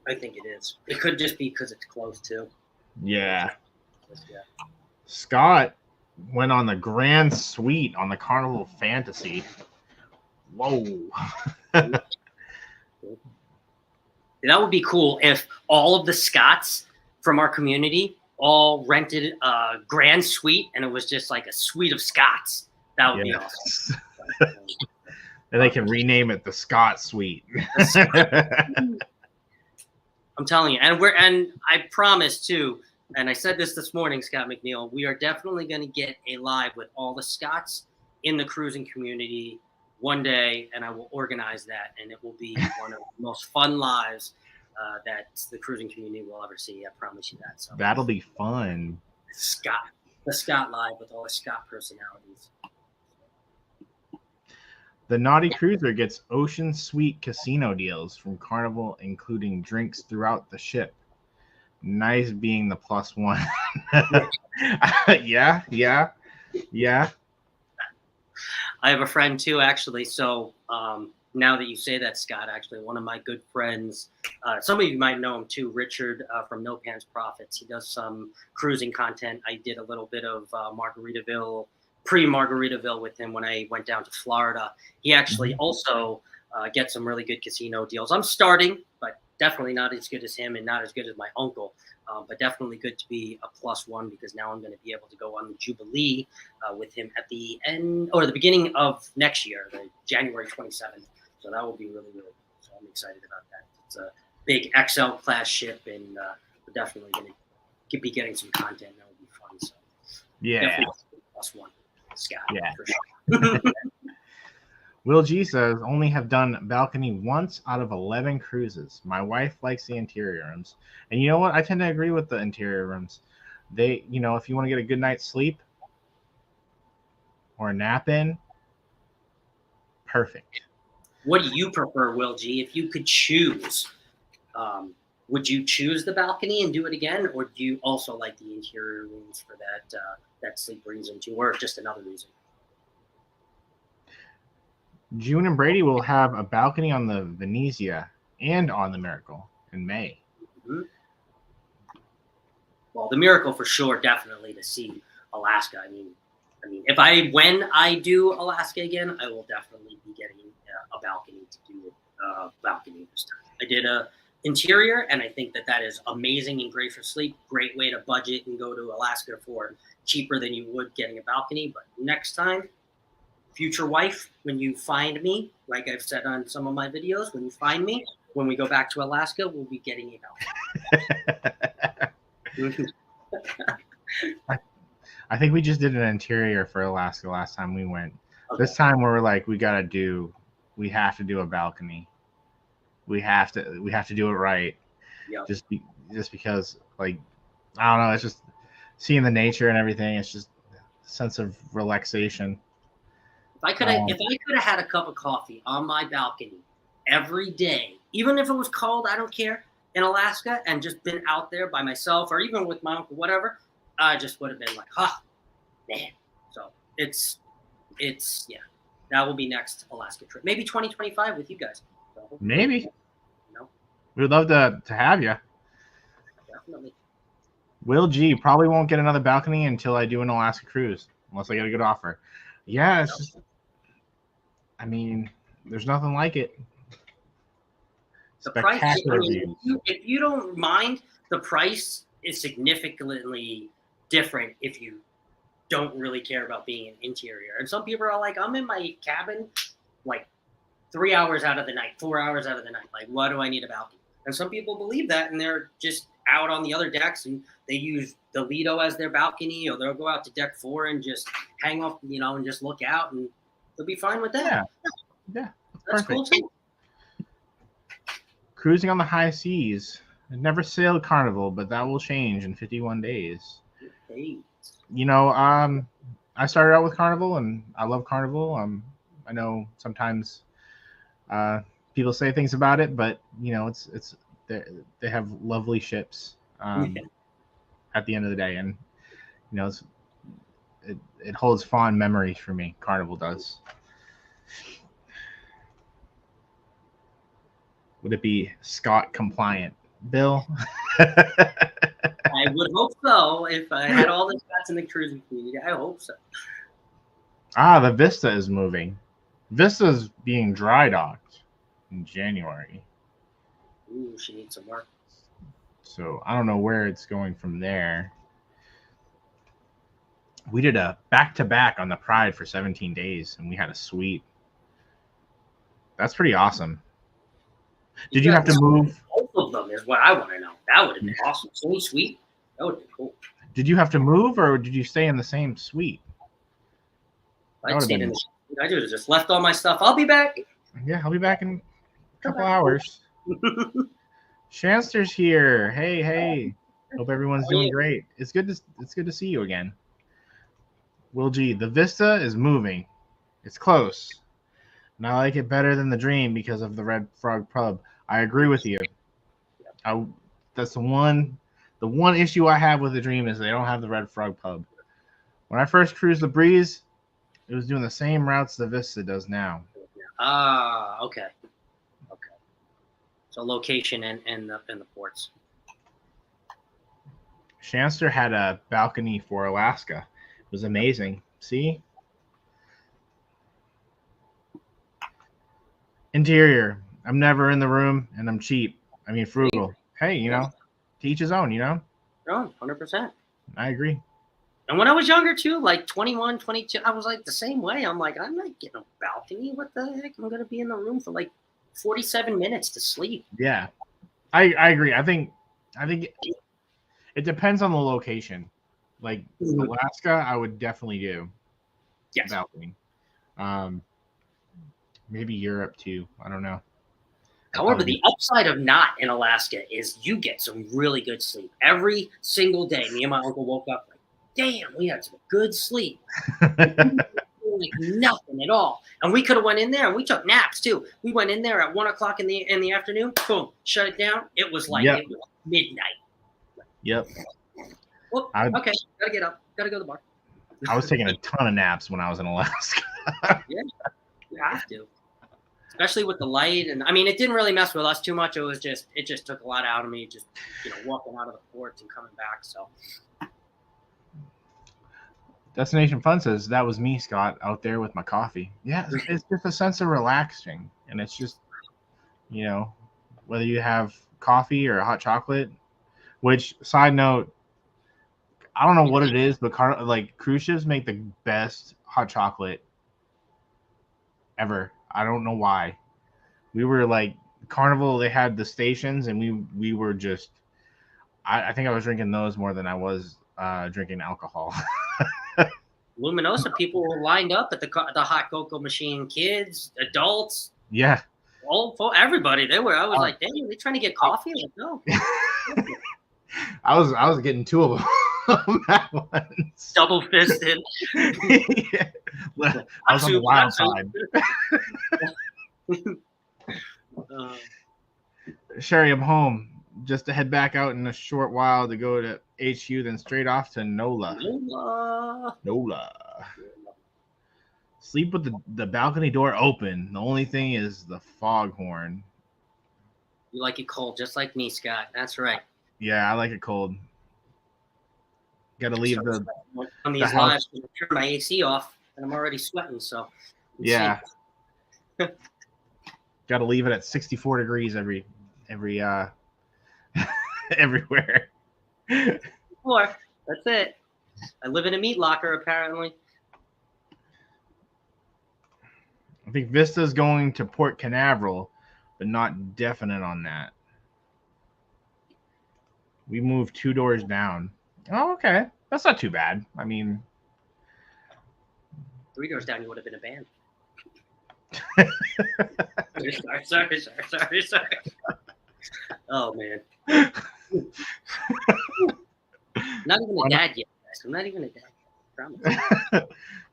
I think it is. It could just be because it's close too. Yeah. Scott went on the Grand Suite on the Carnival Fantasy. Whoa. That would be cool if all of the Scots from our community all rented a Grand Suite and it was just like a suite of Scots. That would be awesome. And they can rename it the Scott Suite. I'm telling you. And I promise too, and I said this morning, Scott McNeil, we are definitely going to get a live with all the Scots in the cruising community one day, and I will organize that, and it will be one of the most fun lives that the cruising community will ever see. I promise you that. So that'll be fun. The Scott live with all the Scott personalities. The Naughty Cruiser gets Ocean Suite casino deals from Carnival, including drinks throughout the ship. Nice being the +1. Yeah. I have a friend too, actually. So now that you say that, Scott, actually, one of my good friends, some of you might know him too, Richard from No Pants Profits. He does some cruising content. I did a little bit of pre-Margaritaville with him when I went down to Florida. He actually also gets some really good casino deals. I'm starting, but definitely not as good as him and not as good as my uncle. But definitely good to be a +1 because now I'm going to be able to go on the Jubilee with him at the end or the beginning of next year, the January 27th. So that will be really, really cool. So I'm excited about that. It's a big XL class ship, and we're definitely going to be getting some content. That will be fun. So definitely +1, Scott. Yeah. For sure. Will G says, only have done balcony once out of 11 cruises. My wife likes the interior rooms. And you know what? I tend to agree with the interior rooms. They, if you want to get a good night's sleep or a nap in, perfect. What do you prefer, Will G? If you could choose would you choose the balcony and do it again, or do you also like the interior rooms for that sleep brings into, or just another reason? June and Brady will have a balcony on the Venezia and on the Miracle in May. Mm-hmm. Well, the Miracle for sure, definitely to see Alaska. I mean, when I do Alaska again, I will definitely be getting a balcony to do balcony this time. I did a interior, and I think that is amazing and great for sleep. Great way to budget and go to Alaska for cheaper than you would getting a balcony. But next time, future wife, when you find me, like I've said on some of my videos, when you find me, when we go back to Alaska, we'll be getting a balcony. I think we just did an interior for Alaska last time we went. Okay. This time we're like, we have to do a balcony. We have to do it right. Yep. Just because, like, I don't know, it's just seeing the nature and everything. It's just a sense of relaxation. If I could have had a cup of coffee on my balcony every day, even if it was cold, I don't care, in Alaska, and just been out there by myself or even with my uncle, whatever, I just would have been like, man. So it's yeah, that will be next Alaska trip. Maybe 2025 with you guys. So maybe. We'd love to have you. Definitely. Will G probably won't get another balcony until I do an Alaska cruise, unless I get a good offer. Yeah, it's just, I mean, there's nothing like it. The price, if you don't mind, the price is significantly different if you don't really care about being an interior. And some people are like, I'm in my cabin like 3 hours out of the night, 4 hours out of the night. Like, why do I need a balcony? And some people believe that, and they're just out on the other decks, and they use the Lido as their balcony, or they'll go out to deck 4 and just hang off, and just look out, and they'll be fine with that. Yeah, that's cool too. Cruising on the high seas. I never sailed Carnival, but that will change in 51 days. Hey. I started out with Carnival, and I love Carnival. I know sometimes people say things about it, but it's they have lovely ships at the end of the day, and it holds fond memories for me. Carnival does. Would it be Scott compliant, Bill? I would hope so. If I had all the Scots in the cruising community, I hope so. The Vista is moving. Vista's being dry docked in January. Ooh, she needs some work. So I don't know where it's going from there. We did a back-to-back on the Pride for 17 days, and we had a suite. That's pretty awesome. Did you have to move? Both of them is what I want to know. That would have been awesome. So sweet. That would have been cool. Did you have to move, or did you stay in the same suite? I stayed in the suite. I just left all my stuff. I'll be back. Yeah, I'll be back in a couple hours. Shanster's here. Hey. Hope everyone's doing great. It's good to see you again. Will G, the Vista is moving. It's close. And I like it better than the Dream because of the Red Frog Pub. I agree with you. That's the one issue I have with the Dream is they don't have the Red Frog Pub. When I first cruised the Breeze, it was doing the same routes the Vista does now. Okay. So location and the ports. Shanster had a balcony for Alaska. It was amazing. See? Interior. I'm never in the room, and I'm cheap. I mean, frugal. Hey, to each his own, Oh, 100%. I agree. And when I was younger, too, like 21, 22, I was like the same way. I'm like, I'm not getting a balcony. What the heck? I'm going to be in the room for like 47 minutes to sleep. Yeah, I agree. I think it depends on the location. Like Alaska, I would definitely do balcony. Maybe Europe too. I don't know. However, the upside of not in Alaska is you get some really good sleep every single day. Me and my uncle woke up like, damn, we had some good sleep. like nothing at all. And we could have went in there and we took naps too. We went in there at 1 o'clock in the afternoon. Boom, shut it down. It was like it was midnight. Yep. Well, okay, gotta get up. Gotta go to the bar. I was taking a ton of naps when I was in Alaska. Yeah, you have to. Especially with the light, and I mean, it didn't really mess with us too much. It just took a lot out of me, just walking out of the ports and coming back. So, Destination Fun says that was me, Scott, out there with my coffee. Yeah, it's just a sense of relaxing, and it's just whether you have coffee or hot chocolate. Which, side note, I don't know what it is, but cruise ships make the best hot chocolate ever. I don't know why. We were like Carnival, they had the stations, and we were just I think I was drinking those more than I was drinking alcohol. Luminosa people were lined up at the hot cocoa machine, kids, adults. Yeah. Everybody. They were. I was like, "Damn, are they trying to get coffee?" Like, no. I was getting two of them at once. Double fisted. Yeah. I was on the wild side. Sherry, I'm home. Just to head back out in a short while to go to HU, then straight off to NOLA. NOLA. Sleep with the balcony door open. The only thing is the foghorn. You like it cold, just like me, Scott. That's right. Yeah, I like it cold. Got to leave on these lives. Turn my AC off, and I'm already sweating. So yeah, got to leave it at 64 degrees every everywhere. That's it. I live in a meat locker, apparently. I think Vista's going to Port Canaveral, but not definite on that. We moved 2 doors down. Oh, okay. That's not too bad. I mean, 3 doors down, you would have been a band. Sorry. Oh, man. Not even a dad yet, guys. I'm not even a dad. Promise.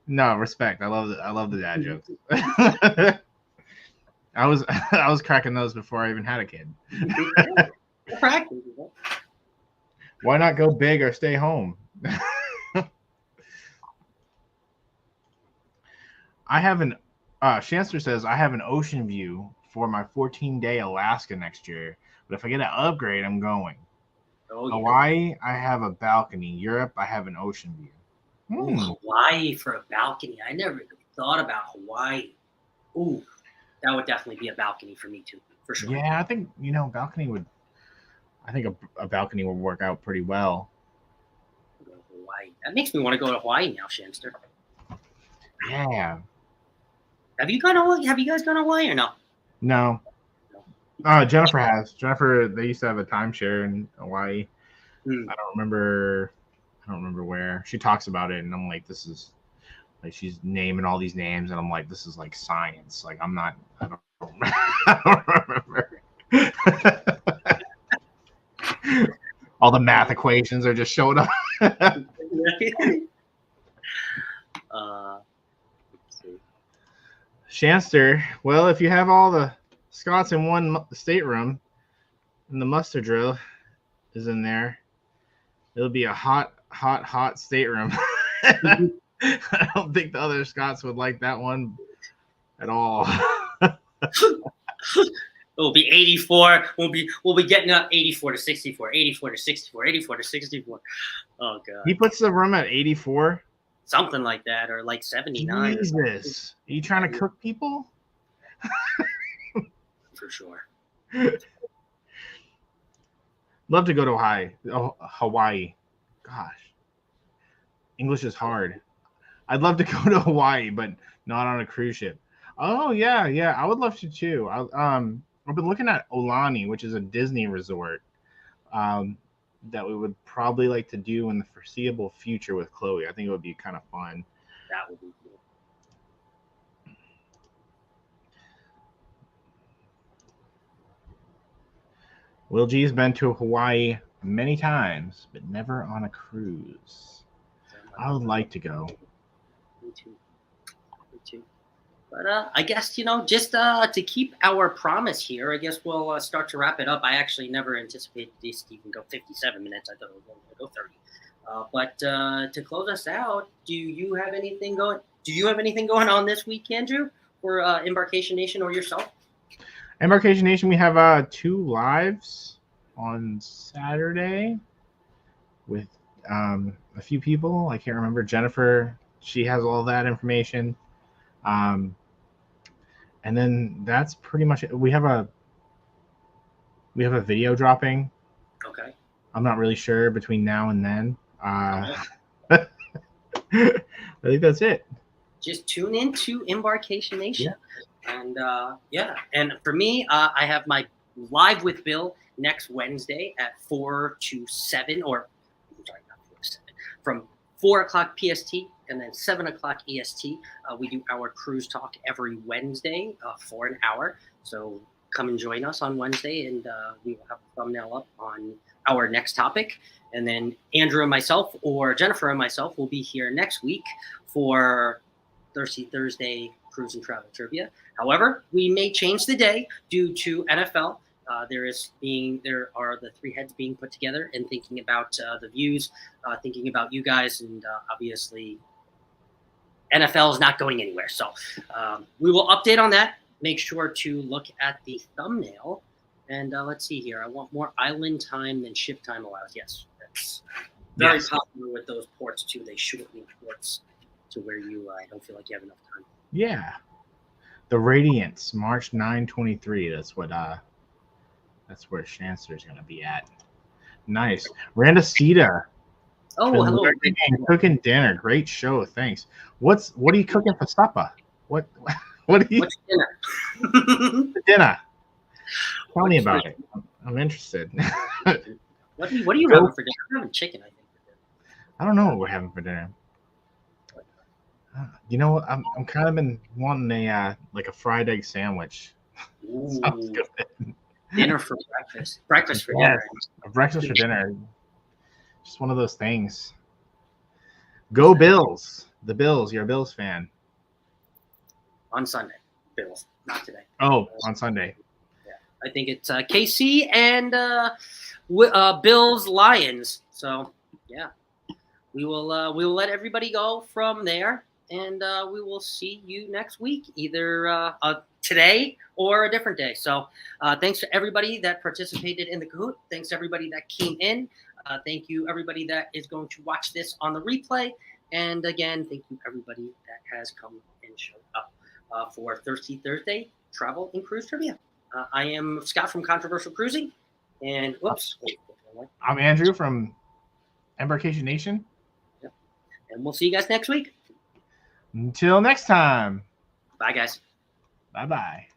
No, respect. I love the dad jokes. I was cracking those before I even had a kid. Practice. Why not go big or stay home? I have Shanster says I have an ocean view for my 14-day Alaska next year, but if I get an upgrade, I'm going. Oh, yeah. Hawaii, I have a balcony. Europe, I have an ocean view. Ooh, Hawaii for a balcony. I never even thought about Hawaii. Ooh, that would definitely be a balcony for me too, for sure. Yeah, I think balcony would. I think a balcony would work out pretty well. Hawaii. That makes me want to go to Hawaii now, Shanster. Yeah. Have you guys gone to Hawaii or no? No. Jennifer has. They used to have a timeshare in Hawaii. I don't remember where. She talks about it, and I'm like, this is like she's naming all these names, and I'm like, this is like science. Like I don't remember. All the math equations are just showing up. Shanster, well, if you have all the Scots in one stateroom, and the muster drill is in there, it'll be a hot stateroom. I don't think the other Scots would like that one at all. It'll be 84. We'll be getting up 84 to 64, 84 to 64, 84 to 64. Oh god. He puts the room at 84. Something like that, or like 79. Jesus. Are you trying to cook people? For sure. Love to go to Hawaii. Gosh. English is hard. I'd love to go to Hawaii, but not on a cruise ship. Oh yeah. I would love to too. I've been looking at Aulani, which is a Disney resort that we would probably like to do in the foreseeable future with Chloe. I think it would be kind of fun. That would be cool. Will G's been to Hawaii many times, but never on a cruise. I would like to go. Me too. But I guess, just to keep our promise here, I guess we'll start to wrap it up. I actually never anticipated this to even go 57 minutes. I thought it was going to go 30. But to close us out, do you have anything going? Do you have anything going on this week, Andrew, for Embarkation Nation or yourself? Embarkation Nation, we have 2 lives on Saturday with a few people. I can't remember. Jennifer, she has all that information. And then that's pretty much it. We have a video dropping. Okay. I'm not really sure between now and then. I think that's it. Just tune in to Embarkation Nation. Yeah. And for me, I have my Live with Bill next Wednesday at 4 to 7, or I'm sorry, not 4 to 7, from 4 o'clock PST and then 7 o'clock EST. We do our cruise talk every Wednesday for an hour. So come and join us on Wednesday, and we will have a thumbnail up on our next topic. And then Andrew and myself, or Jennifer and myself, will be here next week for Thirsty Thursday Cruise and Travel Trivia. However, we may change the day due to NFL. There are the 3 heads being put together and thinking about the views, thinking about you guys, and obviously NFL is not going anywhere. So we will update on that. Make sure to look at the thumbnail. And let's see here. I want more island time than ship time allows. Yes, that's very popular with those ports too. They shorten ports to where you don't feel like you have enough time. Yeah. The Radiance, March 9/23. That's where Shanster's going to be at. Nice. Randacita. Oh, hello. Cooking dinner. Great show. Thanks. What are you cooking for supper? What are you? What's dinner? Dinner. Tell me about it. I'm interested. What are you having for dinner? I'm having chicken, I think, for dinner. I don't know what we're having for dinner. I'm kind of been wanting a fried egg sandwich. Sounds good. Dinner for breakfast. Breakfast for dinner. Breakfast for dinner. Just one of those things. Go Bills. The Bills. You're a Bills fan. On Sunday. Bills. Not today. Oh, on Sunday. Yeah. I think it's KC and Bills Lions. So, yeah. We will let everybody go from there. And we will see you next week, either today or a different day. So thanks to everybody that participated in the Kahoot. Thanks to everybody that came in. Thank you, everybody that is going to watch this on the replay. And again, thank you, everybody that has come and showed up for Thirsty Thursday Travel and Cruise Trivia. I am Scott from Controversial Cruising. And whoops. I'm Andrew from Embarkation Nation. Yep. And we'll see you guys next week. Until next time. Bye, guys. Bye-bye.